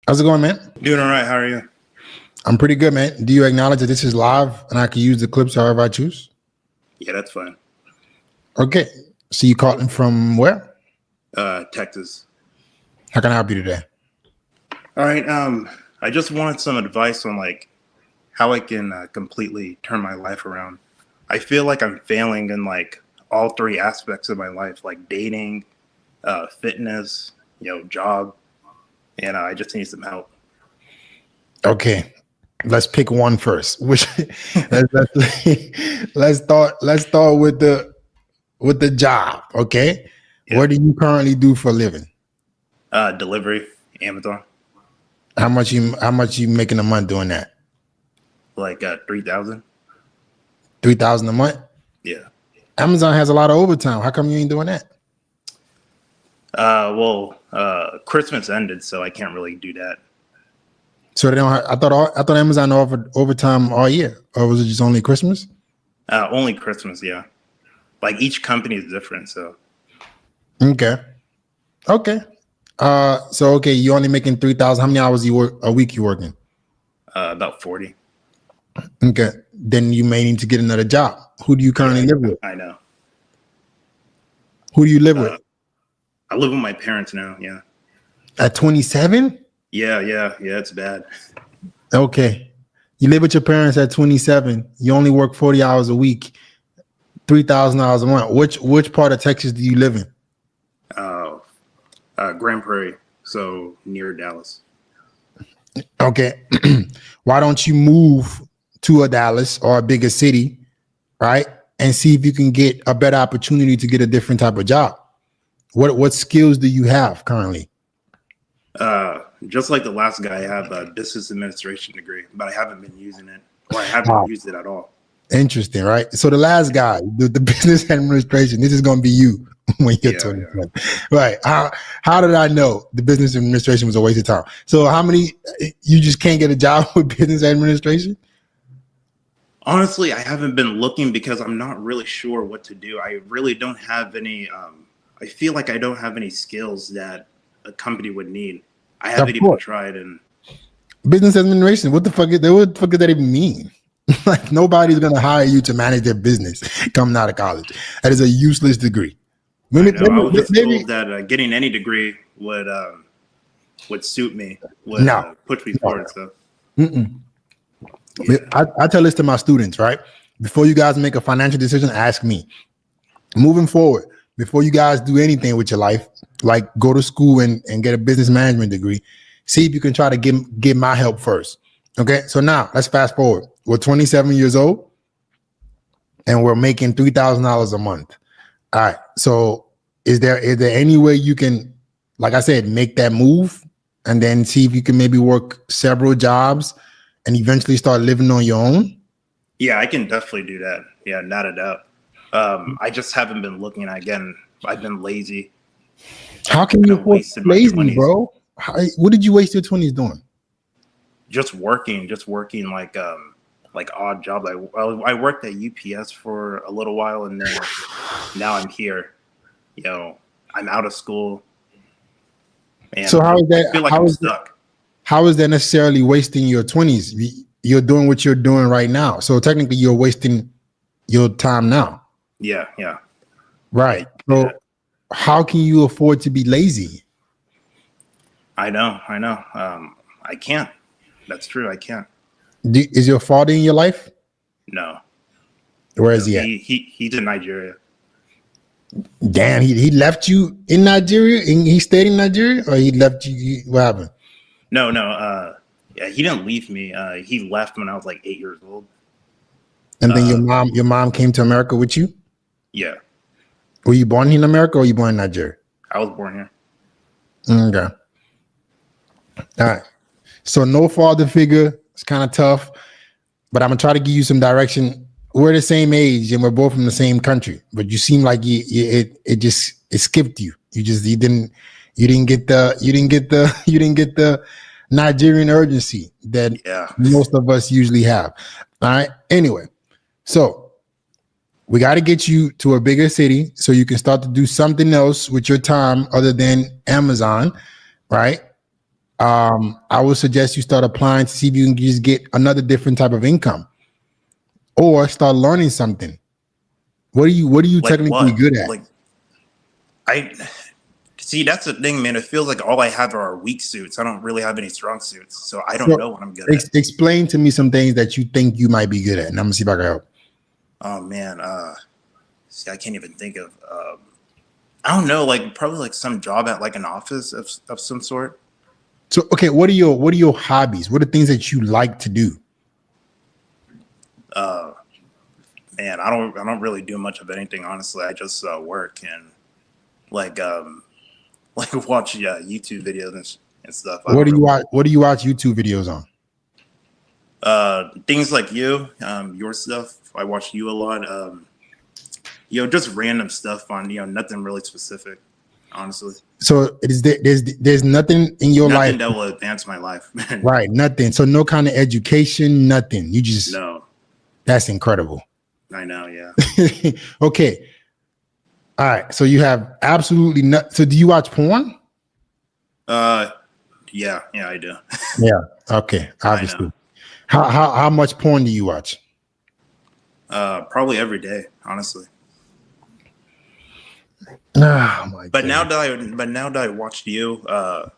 How's it going, man? Doing all right. How are you? I'm pretty good, man. Do you acknowledge that this is live and I can use the clips however I choose? Yeah, that's fine. Okay. So you calling from where? Texas. How can I help you today? All right. I just wanted some advice on like how I can completely turn my life around. I feel like I'm failing in like all three aspects of my life, like dating, fitness, job, and I just need some help. Okay. Let's pick one first. Which let's start with the job. Okay. Yeah. What do you currently do for a living? Delivery, Amazon. How much you making a month doing that? Like 3,000. 3,000 a month? Yeah. Amazon has a lot of overtime. How come you ain't doing that? Christmas ended, so I can't really do that. So they don't. I thought Amazon offered overtime all year, or was it just only Christmas? Only Christmas, yeah. Like each company is different, so. Okay. So you only making 3,000. How many hours a week you working? About 40. Okay. Then you may need to get another job. Who do you currently live with? I know. Who do you live with? I live with my parents now. Yeah. At 27? Yeah. It's bad. Okay. You live with your parents at 27. You only work 40 hours a week, $3,000 a month. Which part of Texas do you live in? Grand Prairie, so near Dallas. Okay. Why don't you move to a Dallas or a bigger city, right? And see if you can get a better opportunity to get a different type of job. What skills do you have currently? Just like the last guy, I have a business administration degree, but I haven't been using it, or I haven't used it at all. Interesting, right? So the last guy, the business administration, this is going to be you when you're 21. Right. How did I know the business administration was a waste of time? So you just can't get a job with business administration? Honestly, I haven't been looking because I'm not really sure what to do. I really don't have any, I feel like I don't have any skills that a company would need. I haven't even tried. And business administration, what the fuck does that even mean? Like nobody's going to hire you to manage their business coming out of college. That is a useless degrrie. I was just told that getting any degree would suit me, would push me forward. So. Yeah. I tell this to my students, right? Before you guys make a financial decision, ask me. Moving forward, before you guys do anything with your life, like go to school and get a business management degree, see if you can try to get my help first. Okay, so now let's fast forward. We're 27 years old and we're making $3,000 a month. All right, so is there any way you can, like I said, make that move and then see if you can maybe work several jobs and eventually start living on your own? Yeah, I can definitely do that. Yeah, not a doubt. I just haven't been looking. Again, I've been lazy. How can you afford lazy, bro? What did you waste your 20s doing? Just working like odd jobs. I worked at UPS for a little while, and then now I'm here. I'm out of school. And so how is that? I feel like I'm stuck. How is that necessarily wasting your 20s? You're doing what you're doing right now. So technically you're wasting your time now. Yeah. Right. So how can you afford to be lazy? I know. I can't. That's true. I can't. Is your father in your life? No. Where is he at? He's in Nigeria. Damn, he left you in Nigeria and he stayed in Nigeria, or he left you? What happened? No. Yeah, he didn't leave me. He left when I was like 8 years old. And then your mom came to America with you? Yeah. Were you born in America or were you born in Nigeria? I was born here. Okay. All right. So no father figure. It's kind of tough, but I'm gonna try to give you some direction. We're the same age and we're both from the same country, but you seem like it skipped you. You didn't get the Nigerian urgency that most of us usually have. All right. Anyway, so we got to get you to a bigger city so you can start to do something else with your time other than Amazon, right? I would suggest you start applying to see if you can just get another different type of income, or start learning something. What are you Like technically what? good at? Like I see. That's the thing, man. It feels like all I have are weak suits. I don't really have any strong suits, so I don't So know what I'm good at. explain to me some things that you think you might be good at, and I'm gonna see if I can help. Oh man. See, I can't even think of. I don't know. Like probably like some job at like an office of some sort. So okay, what are your hobbies? What are things that you like to do? Man, I don't really do much of anything, honestly. I just work and like like watch YouTube videos and stuff. I What don't do you really watch? What do you watch YouTube videos on? things like your stuff. I watch you a lot. Just random stuff on nothing really specific, honestly. So there's nothing in your life, Nothing that will advance my life, man. right? Nothing. So no kind of education, nothing. You just No, That's incredible. I know, yeah. Okay. All right. So you have absolutely not. So do you watch porn? Yeah, I do. Yeah. Okay. Obviously. How much porn do you watch? Probably every day, honestly. Oh my But God. now that I watched you, I've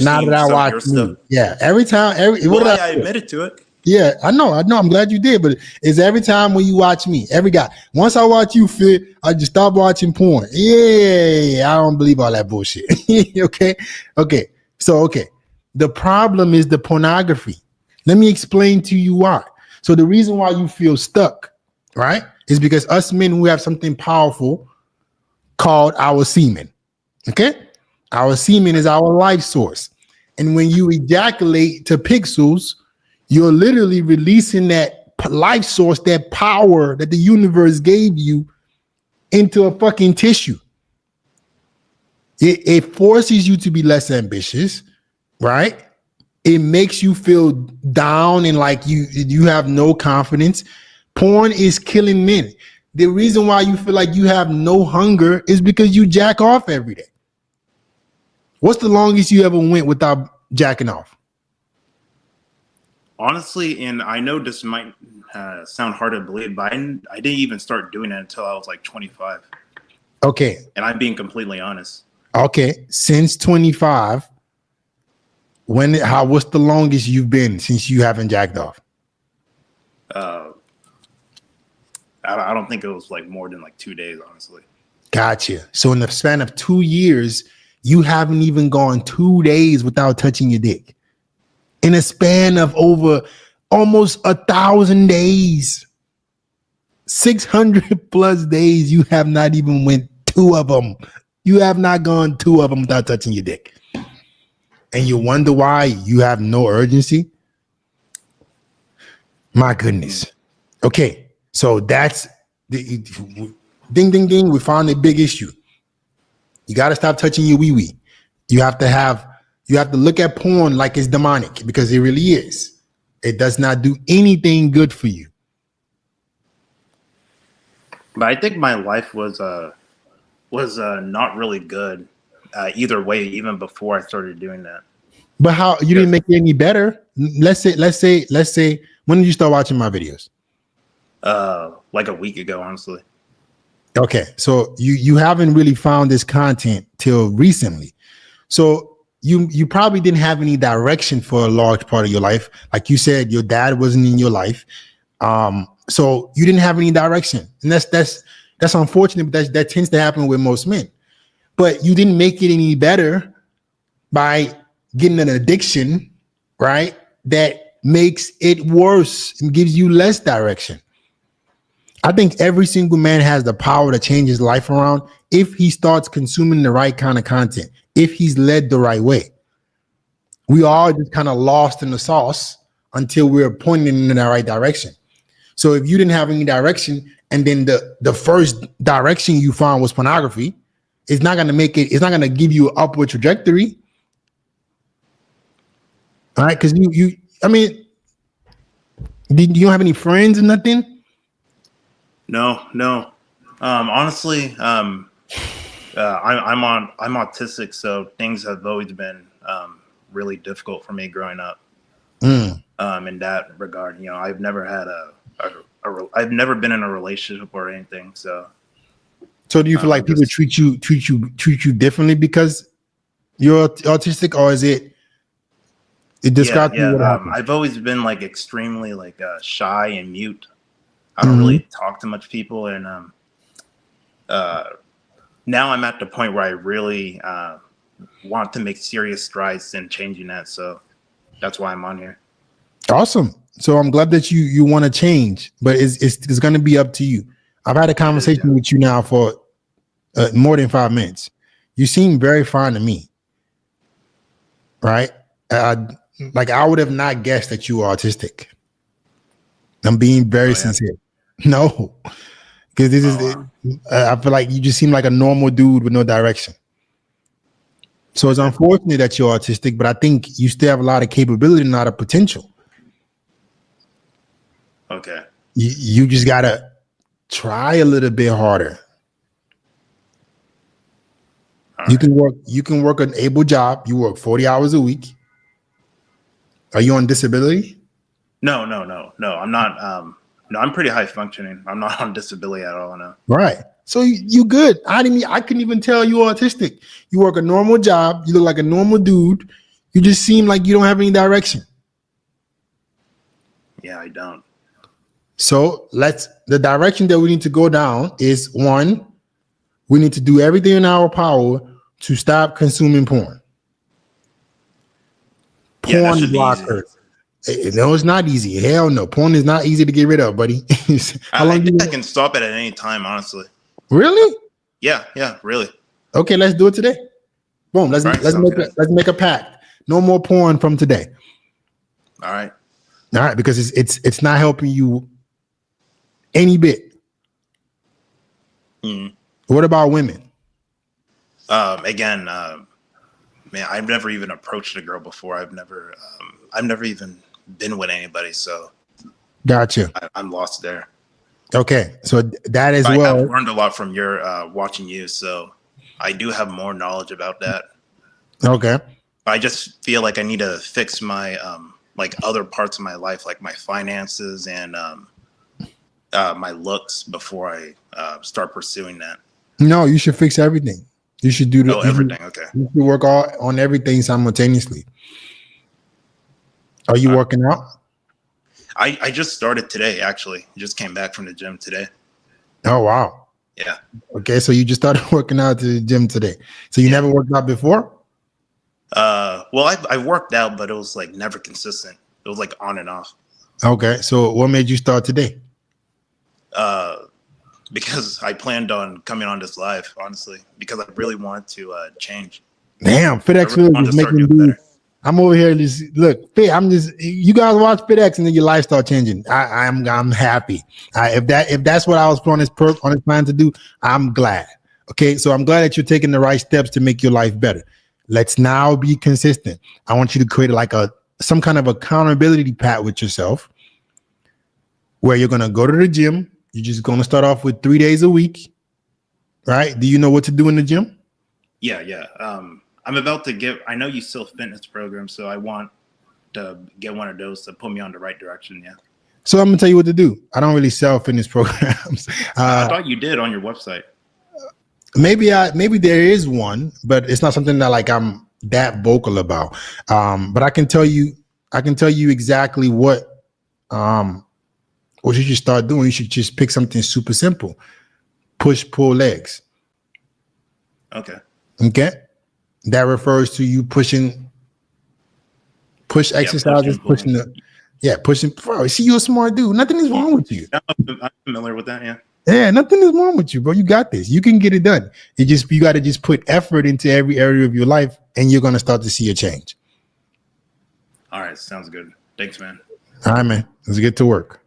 Now seen that I some of watch your stuff. me, yeah. Every time, what Well, did I I do? admitted to it. Yeah, I know. I'm glad you did, but it's every time when you watch me, every guy. Once I watch you, Fit, I just stop watching porn. Yeah, I don't believe all that bullshit. Okay. So, okay. The problem is the pornography. Let me explain to you why. So the reason why you feel stuck, right, is because us men who have something powerful called our semen. Okay, our semen is our life source, and when you ejaculate to pixels, you're literally releasing that life source, that power that the universe gave you, into a fucking tissue. It forces you to be less ambitious, right? It makes you feel down and like you have no confidence. Porn is killing men. The reason why you feel like you have no hunger is because you jack off every day. What's the longest you ever went without jacking off? Honestly, and I know this might sound hard to believe, but I didn't even start doing it until I was like 25. Okay. And I'm being completely honest. Okay. Since 25, what's the longest you've been since you haven't jacked off? I don't think it was like more than like 2 days, honestly. Gotcha. So in the span of 2 years, you haven't even gone 2 days without touching your dick. In a span of over almost 1,000 days, 600 plus days, you have not even went 2 of them. You have not gone 2 of them without touching your dick. And you wonder why you have no urgency? My goodness. Okay, so that's the ding, ding, ding. We found a big issue. You got to stop touching your wee-wee. You have to look at porn like it's demonic, because it really is. It does not do anything good for you. But I think my life was not really good either way, even before I started doing that. But how you didn't make it any better? Let's say, when did you start watching my videos? Like a week ago, honestly. Okay, so you haven't really found this content till recently. So you probably didn't have any direction for a large part of your life. Like you said, your dad wasn't in your life. So you didn't have any direction. And that's unfortunate, but that tends to happen with most men. But you didn't make it any better by getting an addiction, right? That makes it worse and gives you less direction. I think every single man has the power to change his life around if he starts consuming the right kind of content, if he's led the right way. We are just kind of lost in the sauce until we're pointed in the right direction. So if you didn't have any direction, and then the first direction you found was pornography, it's not going to give you an upward trajectory. All right, because you don't have any friends or nothing? No. Honestly, I'm autistic, so things have always been really difficult for me growing up. Mm. In that regard, I've never had I've never been in a relationship or anything. So do you feel like people treat you differently because you're autistic, or is it describes what happened? I've always been like extremely like shy and mute. I don't Mm-hmm. really talk to much people, and now I'm at the point where I really want to make serious strides in changing that. So that's why I'm on here. Awesome. So I'm glad that you want to change, but it's going to be up to you. I've had a conversation with you now for more than 5 minutes. You seem very fine to me, right? Like I would have not guessed that you were autistic. I'm being very sincere. No, because this is. I feel like you just seem like a normal dude with no direction. So it's unfortunate that you're autistic, but I think you still have a lot of capability and a lot of potential. Okay. You just gotta try a little bit harder. You can work an able job. You work 40 hours a week. Are you on disability? No. I'm not. No, I'm pretty high functioning. I'm not on disability at all. No. Right. So you good. I couldn't even tell you autistic. You work a normal job. You look like a normal dude. You just seem like you don't have any direction. Yeah, I don't. So the direction that we need to go down is, one, we need to do everything in our power to stop consuming porn. Porn blockers. No, it's not easy. Hell no. Porn is not easy to get rid of, buddy. I think I can stop it at any time, honestly. Really? Yeah, really. Okay, let's do it today. Boom. Let's make a pact. No more porn from today. All right. Because it's not helping you any bit. What about women? Again, man, I've never even approached a girl before. I've never even been with anybody, so gotcha. I'm lost there. Okay, so that as I well. have learned a lot from your watching you, so I do have more knowledge about that. Okay. I just feel like I need to fix my like other parts of my life, like my finances and my looks, before I start pursuing that. No, you should fix everything. You should do everything. Okay. You should work on everything simultaneously. Are you working out? I just started today, actually. Just came back from the gym today. Oh, wow. Yeah. Okay, so you just started working out to the gym today. So you never worked out before? Well, I worked out, but it was like never consistent. It was like on and off. Okay, so what made you start today? Because I planned on coming on this live, honestly, because I really wanted to change. Damn, FitxFearless is making better. I'm over here just look. You guys watch FitX and then your life start changing. I'm happy. If that's what I was on this plan to do, I'm glad. Okay, so I'm glad that you're taking the right steps to make your life better. Let's now be consistent. I want you to create like some kind of accountability pact with yourself, where you're gonna go to the gym. You're just gonna start off with 3 days a week, right? Do you know what to do in the gym? Yeah. I'm about to get. I know you sell fitness programs, so I want to get one of those to put me on the right direction. Yeah. So I'm gonna tell you what to do. I don't really sell fitness programs. I thought you did on your website. Maybe there is one, but it's not something that like I'm that vocal about. But I can tell you exactly what you should start doing. You should just pick something super simple. Push, pull legs. Okay. That refers to you push exercises, pushing. Bro, see, you're a smart dude. Nothing is wrong with you. I'm familiar with that. Yeah. Yeah, nothing is wrong with you, bro. You got this. You can get it done. You got to just put effort into every area of your life, and you're gonna start to see a change. All right, sounds good. Thanks, man. All right, man. Let's get to work.